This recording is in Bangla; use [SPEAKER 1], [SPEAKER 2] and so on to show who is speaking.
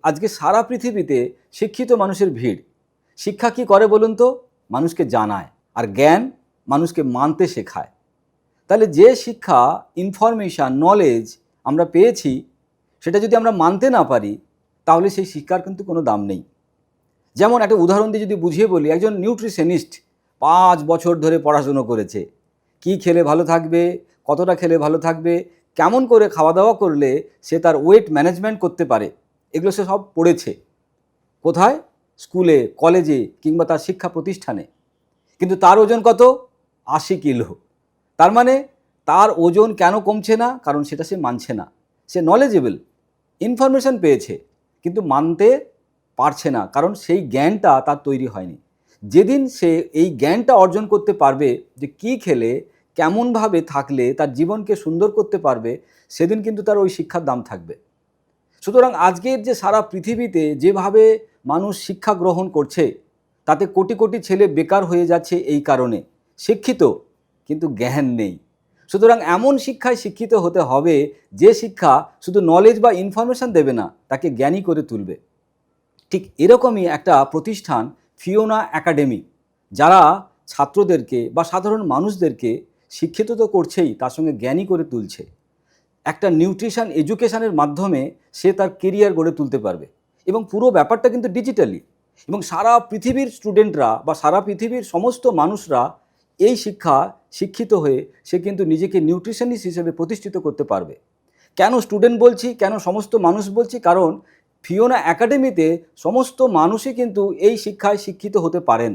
[SPEAKER 1] আজকে সারা পৃথিবীতে শিক্ষিত মানুষের ভিড়। শিক্ষা কি করে বলুন তো? মানুষকে জানায়, আর জ্ঞান মানুষকে মানতে শেখায়। তাহলে যে শিক্ষা, ইনফরমেশান, নলেজ আমরা পেয়েছি, সেটা যদি আমরা মানতে না পারি, তাহলে সেই শিক্ষার কিন্তু কোনো দাম নেই। যেমন একটা উদাহরণ দিয়ে যদি বুঝিয়ে বলি, একজন নিউট্রিশনিস্ট 5 বছর ধরে পড়াশুনো করেছে। কি খেলে ভালো থাকবে, কতটা খেলে ভালো থাকবে, কেমন করে খাওয়া দাওয়া করলে সে তার ওয়েট ম্যানেজমেন্ট করতে পারে, এগুলো সে সব পড়েছে। কোথায়? স্কুলে, কলেজে কিংবা তার শিক্ষা প্রতিষ্ঠানে। কিন্তু তার ওজন কত? 80 কিলো। তার মানে তার ওজন কেন কমছে না? কারণ সেটা সে মানছে না। সে নলেজেবল, ইনফরমেশন পেয়েছে, কিন্তু মানতে পারছে না, কারণ সেই জ্ঞানটা তার তৈরি হয়নি। যেদিন সে এই জ্ঞানটা অর্জন করতে পারবে যে কী খেলে, কেমনভাবে থাকলে তার জীবনকে সুন্দর করতে পারবে, সেদিন কিন্তু তার ওই শিক্ষার দাম থাকবে। সুতরাং আজকের যে সারা পৃথিবীতে যেভাবে মানুষ শিক্ষা গ্রহণ করছে, তাতে কোটি কোটি ছেলে বেকার হয়ে যাচ্ছে এই কারণে। শিক্ষিত কিন্তু জ্ঞান নেই। সুতরাং এমন শিক্ষায় শিক্ষিত হতে হবে যে শিক্ষা শুধু নলেজ বা ইনফরমেশন দেবে না, তাকে জ্ঞানী করে তুলবে। ঠিক এরকমই একটা প্রতিষ্ঠান ফিওনা একাডেমি, যারা ছাত্রদেরকে বা সাধারণ মানুষদেরকে শিক্ষিত তো করছেই, তার সঙ্গে জ্ঞানী করে তুলছে। একটা নিউট্রিশন এডুকেশনের মাধ্যমে সে তার কেরিয়ার গড়ে তুলতে পারবে, এবং পুরো ব্যাপারটা কিন্তু ডিজিটালি। এবং সারা পৃথিবীর স্টুডেন্টরা বা সারা পৃথিবীর সমস্ত মানুষরা এই শিক্ষিত হয়ে সে কিন্তু নিজেকে নিউট্রিশনিস্ট হিসেবে প্রতিষ্ঠিত করতে পারবে। কেন স্টুডেন্ট বলছি, কেন সমস্ত মানুষ বলছি? কারণ ফিওনা একাডেমিতে সমস্ত মানুষই কিন্তু এই শিক্ষায় শিক্ষিত হতে পারেন।